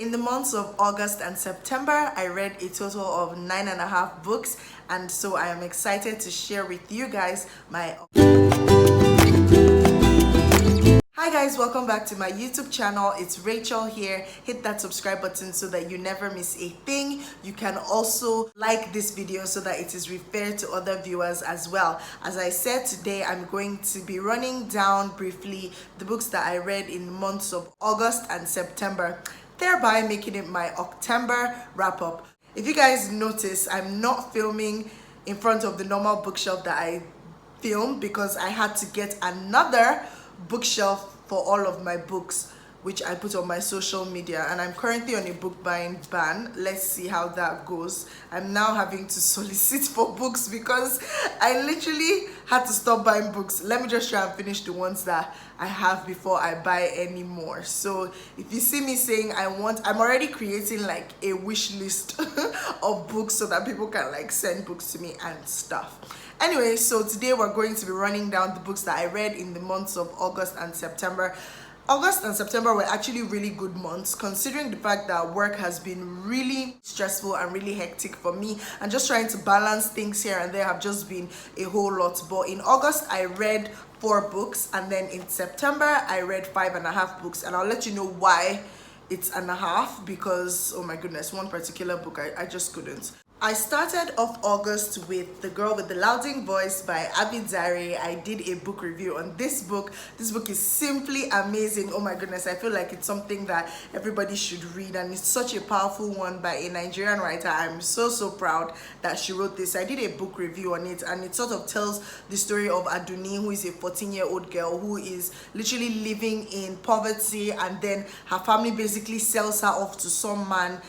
In the months of August and September, I read a total of 9.5 books, and so I am excited to share with you guys my... Hi guys, welcome back to my YouTube channel. It's Rachel here. Hit that subscribe button so that you never miss a thing. You can also like this video so that it is referred to other viewers as well. As I said, today I'm going to be running down briefly the books that I read in the months of August and September, thereby making it my October wrap up. If you guys notice, I'm not filming in front of the normal bookshelf that I film because I had to get another bookshelf for all of my books, which I put on my social media, and I'm currently on a book buying ban. Let's see how that goes. I'm now having to solicit for books because I literally had to stop buying books. Let me just try and finish the ones that I have before I buy any more. So if you see me saying I'm already creating like a wish list of books so that people can like send books to me and stuff. Anyway, so today we're going to be running down the books that I read in the months of August and September. August and September were actually really good months, considering the fact that work has been really stressful and really hectic for me, and just trying to balance things here and there have just been a whole lot. But in August I read 4 books, and then in September I read 5.5 books, and I'll let you know why it's and a half, because oh my goodness, one particular book I just couldn't. I started off August with The Girl with the Louding Voice by Abby Zari. I did a book review on this book. This book is simply amazing. Oh my goodness, I feel like it's something that everybody should read, and it's such a powerful one by a Nigerian writer. I'm so proud that she wrote this. I did a book review on it, and it sort of tells the story of Aduni, who is a 14-year-old girl who is literally living in poverty, and then her family basically sells her off to some man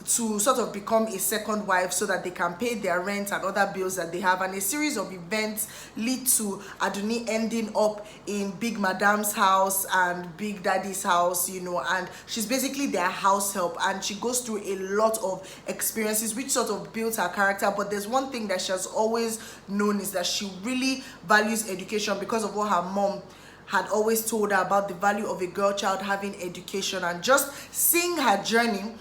to sort of become a second wife so that they can pay their rent and other bills that they have, and a series of events lead to Aduni ending up in Big Madam's house and Big Daddy's house, you know, and she's basically their house help, and she goes through a lot of experiences which sort of builds her character. But there's one thing that she has always known, is that she really values education because of what her mom had always told her about the value of a girl child having education, and just seeing her journey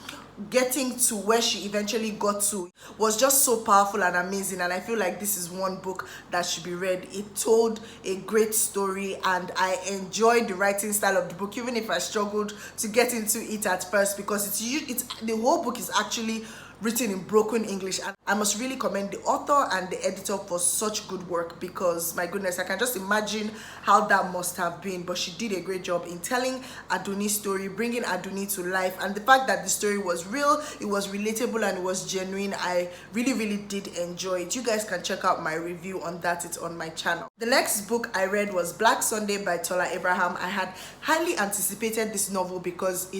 getting to where she eventually got to was just so powerful and amazing. And I feel like this is one book that should be read. It told a great story, and I enjoyed the writing style of the book, even if I struggled to get into it at first, because it's the whole book is actually written in broken English, and I must really commend the author and the editor for such good work, because my goodness, I can just imagine how that must have been. But she did a great job in telling Aduni's story, bringing Aduni to life, and the fact that the story was real, it was relatable, and it was genuine. I really did enjoy it. You guys can check out my review on that. It's on my channel. The next book I read was Black Sunday by Tola Abraham. I had highly anticipated this novel because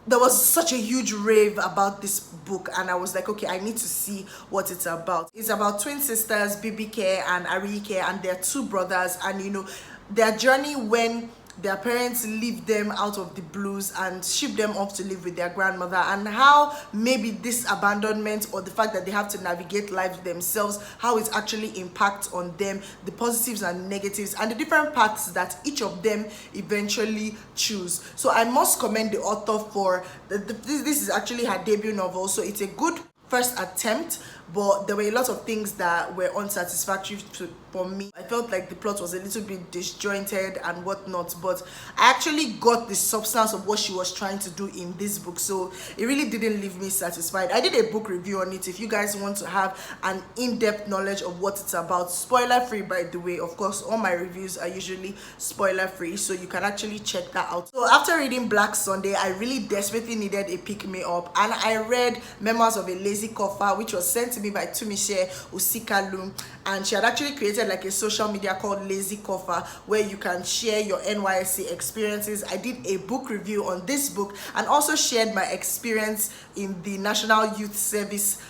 there was such a huge rave about this book, and I was like, okay, I need to see what it's about. It's about twin sisters, BBK and Arike, and their 2 brothers, and you know, their journey when their parents leave them out of the blues and ship them off to live with their grandmother, and how maybe this abandonment or the fact that they have to navigate life themselves, how it actually impacts on them, the positives and negatives, and the different paths that each of them eventually choose. So I must commend the author for this is actually her debut novel, so it's a good first attempt, but there were a lot of things that were unsatisfactory for me. I felt like the plot was a little bit disjointed and whatnot, but I actually got the substance of what she was trying to do in this book, so it really didn't leave me satisfied. I did a book review on it if you guys want to have an in-depth knowledge of what it's about. Spoiler free, by the way. Of course, all my reviews are usually spoiler free, so you can actually check that out. So after reading Black Sunday, I really desperately needed a pick-me-up, and I read Memos of a Lazy Cougher, which was sent to me by Tumise Usikalu, and she had actually created like a social media called Lazy Cougher, where you can share your NYSC experiences. I did a book review on this book and also shared my experience in the National Youth Service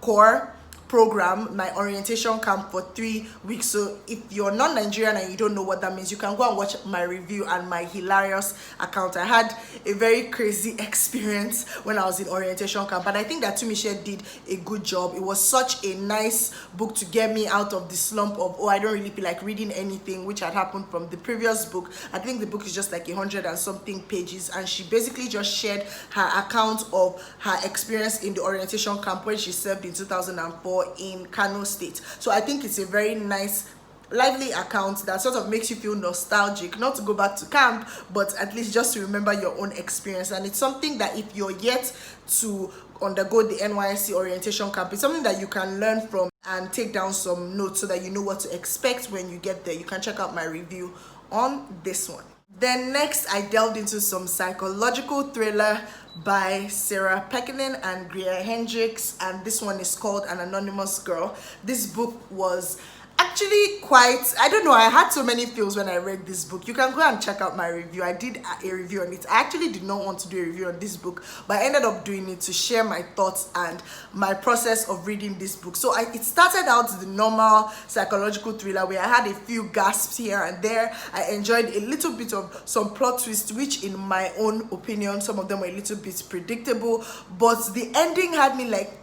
Corps program, my orientation camp, for 3 weeks. So if you're not Nigerian and you don't know what that means, you can go and watch my review and my hilarious account. I had a very crazy experience when I was in orientation camp, and I think that Tumishe did a good job. It was such a nice book to get me out of the slump of, oh, I don't really feel like reading anything, which had happened from the previous book. I think the book is just like 100 and something pages, and she basically just shared her account of her experience in the orientation camp when she served in 2004 in Kano State. So I think it's a very nice, lively account that sort of makes you feel nostalgic, not to go back to camp, but at least just to remember your own experience. And it's something that if you're yet to undergo the NYSC orientation camp, it's something that you can learn from and take down some notes so that you know what to expect when you get there. You can check out my review on this one. Then next, I delved into some psychological thriller by Sarah Pekkanen and Greer Hendricks, and this one is called An Anonymous Girl. This book was actually quite, I don't know, I had so many feels when I read this book. You can go and check out my review. I did a review on it. I actually did not want to do a review on this book, but I ended up doing it to share my thoughts and my process of reading this book. So it started out the normal psychological thriller where I had a few gasps here and there. I enjoyed a little bit of some plot twists, which in my own opinion, some of them were a little bit predictable, but the ending had me like,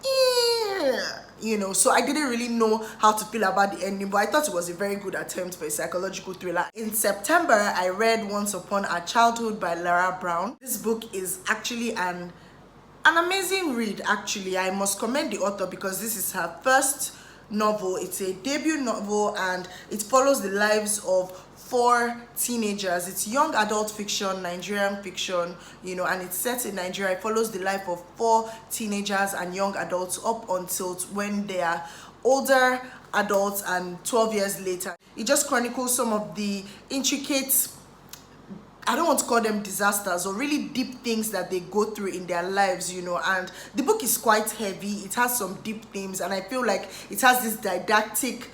you know, so I didn't really know how to feel about the ending, but I thought it was a very good attempt for a psychological thriller. In September, I read Once Upon a Childhood by Lara Brown. This book is actually an amazing read. Actually, I must commend the author because this is her first novel. It's a debut novel and it follows the lives of 4 teenagers. It's young adult fiction, Nigerian fiction, you know, and it's set in Nigeria. It follows the life of 4 teenagers and young adults up until when they are older adults and 12 years later. It just chronicles some of the intricate, I don't want to call them disasters, or really deep things that they go through in their lives, you know. And the book is quite heavy. It has some deep themes, and I feel like it has this didactic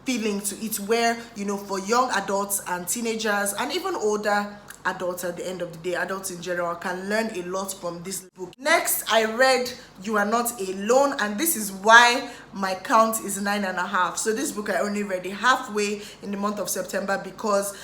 feeling to it where, you know, for young adults and teenagers and even older adults, at the end of the day, adults in general can learn a lot from this book. Next, I read You Are Not Alone, and this is why my count is 9.5. So this book I only read it halfway in the month of September because,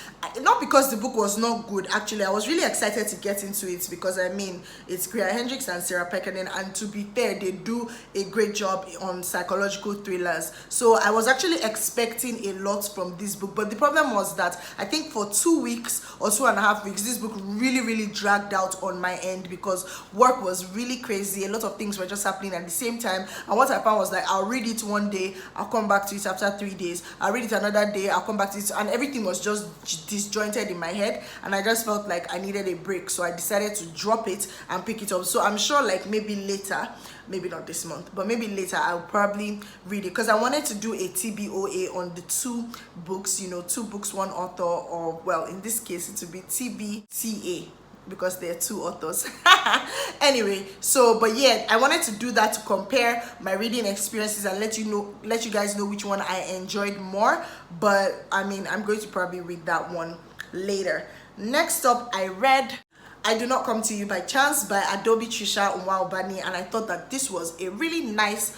not because the book was not good, actually I was really excited to get into it because I mean, it's Greer Hendricks and Sarah Pekkanen, and to be fair, they do a great job on psychological thrillers. So I was actually expecting a lot from this book, but the problem was that I think for 2 weeks or 2.5 weeks, this book really dragged out on my end because work was really crazy. A lot of things were just happening at the same time, and what I found was like, I'll read it one day, I'll come back to it after 3 days, I'll read it another day, I'll come back to it, and everything was just disjointed in my head, and I just felt like I needed a break. So I decided to drop it and pick it up. So I'm sure like maybe later, maybe not this month, but maybe later I'll probably read it because I wanted to do a TBOA on the 2 books, you know, 2 books, 1 author, or well, in this case it would be TBTA because there are 2 authors. Anyway, so but yeah, I wanted to do that to compare my reading experiences and let you guys know which one I enjoyed more. But I mean, I'm going to probably read that one later. Next up, I read I Do Not Come to You by Chance by Adobe Trisha Umwaubani, and I thought that this was a really nice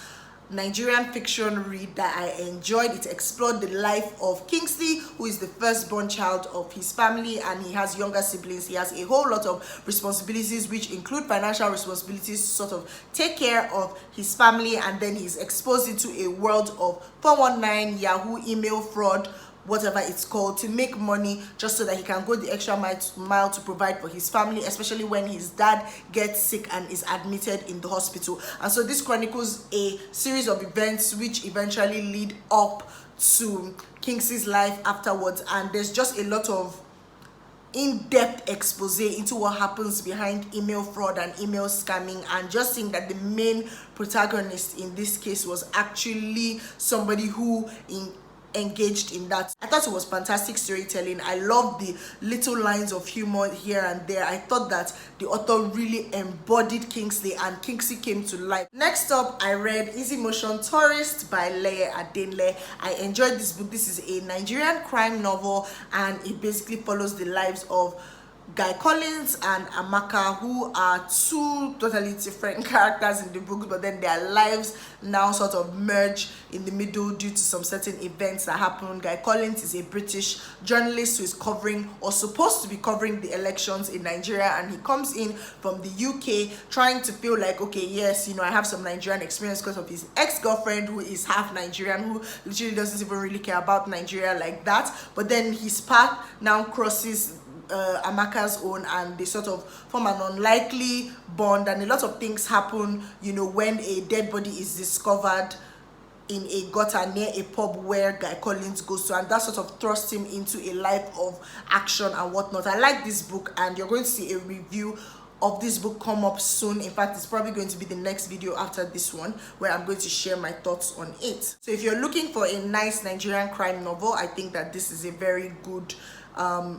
Nigerian fiction read that I enjoyed. It explored the life of Kingsley, who is the firstborn child of his family, and he has younger siblings. He has a whole lot of responsibilities, which include financial responsibilities to sort of take care of his family, and then he's exposed into a world of 419, Yahoo, email fraud, whatever it's called, to make money just so that he can go the extra mile to provide for his family, especially when his dad gets sick and is admitted in the hospital. And so this chronicles a series of events which eventually lead up to Kingsley's life afterwards, and there's just a lot of in-depth expose into what happens behind email fraud and email scamming, and just seeing that the main protagonist in this case was actually somebody who engaged in that. I thought it was fantastic storytelling. I loved the little lines of humor here and there. I thought that the author really embodied Kingsley, and Kingsley came to life. Next up, I read Easy Motion Tourist by Leye Adenle. I enjoyed this book. This is a Nigerian crime novel, and it basically follows the lives of Guy Collins and Amaka, who are two totally different characters in the book, but then their lives now sort of merge in the middle due to some certain events that happen. Guy Collins is a British journalist who is covering, or supposed to be covering, the elections in Nigeria, and he comes in from the UK trying to feel like, okay, yes, you know, I have some Nigerian experience because of his ex-girlfriend who is half Nigerian, who literally doesn't even really care about Nigeria like that. But then his path now crosses Amaka's own, and they sort of form an unlikely bond, and a lot of things happen, you know, when a dead body is discovered in a gutter near a pub where Guy Collins goes to, and that sort of thrusts him into a life of action and whatnot. I like this book, and you're going to see a review of this book come up soon. In fact, it's probably going to be the next video after this one, where I'm going to share my thoughts on it. So if you're looking for a nice Nigerian crime novel, I think that this is a very good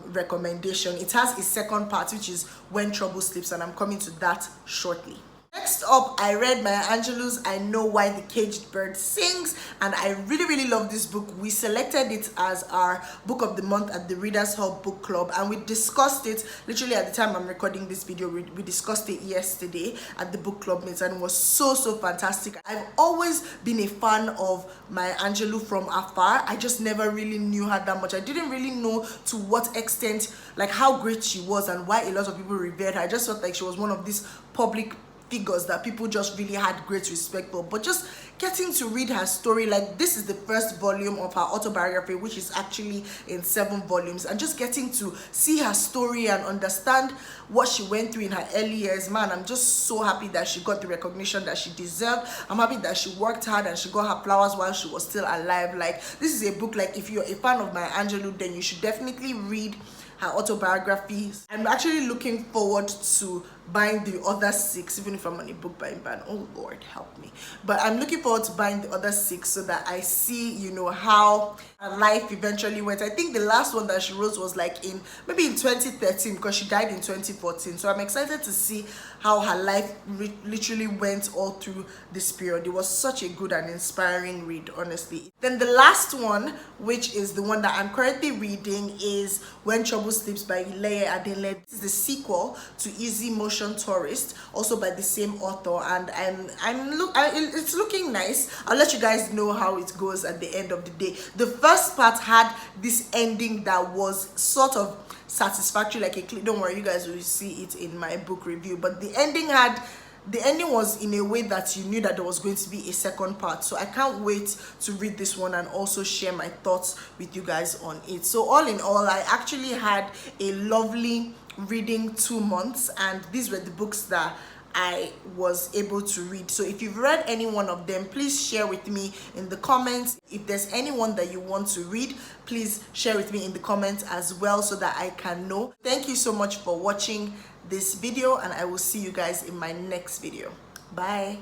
recommendation. It has a second part, which is When Trouble Sleeps, and I'm coming to that shortly. Next up, I read Maya Angelou's I Know Why the Caged Bird Sings, and I really love this book. We selected it as our book of the month at the Readers Hub Book Club, and we discussed it literally at the time I'm recording this video. We discussed it yesterday at the book club meet, and it was so fantastic. I've always been a fan of Maya Angelou from afar. I just never really knew her that much. I didn't really know to what extent, like how great she was and why a lot of people revered her. I just felt like she was one of these public figures that people just really had great respect for. But just getting to read her story, like this is the first volume of her autobiography, which is actually in 7 volumes, and just getting to see her story and understand what she went through in her early years, man, I'm just so happy that she got the recognition that she deserved. I'm happy that she worked hard and she got her flowers while she was still alive. Like, this is a book, like, if you're a fan of Maya Angelou, then you should definitely read her autobiography. I'm actually looking forward to buying the other 6, even if I'm on a book buying ban. Oh Lord, help me. But I'm looking forward to buying the other 6 so that I see, you know, how her life eventually went. I think the last one that she wrote was like in maybe in 2013, because she died in 2014. So I'm excited to see how her life literally went all through this period. It was such a good and inspiring read, honestly. Then the last one, which is the one that I'm currently reading, is When Trouble Sleeps by Ileye Adele. This is the sequel to Easy Motion Tourist, also by the same author, and it's looking nice. I'll let you guys know how it goes at the end of the day. The first part had this ending that was sort of satisfactory, like a clip. Don't worry, you guys will see it in my book review. But the ending was in a way that you knew that there was going to be a second part. So I can't wait to read this one and also share my thoughts with you guys on it. So all in all, I actually had a lovely reading 2 months, and these were the books that I was able to read. So if you've read any one of them, please share with me in the comments. If there's anyone that you want to read, please share with me in the comments as well, so that I can know. Thank you so much for watching this video, and I will see you guys in my next video. Bye.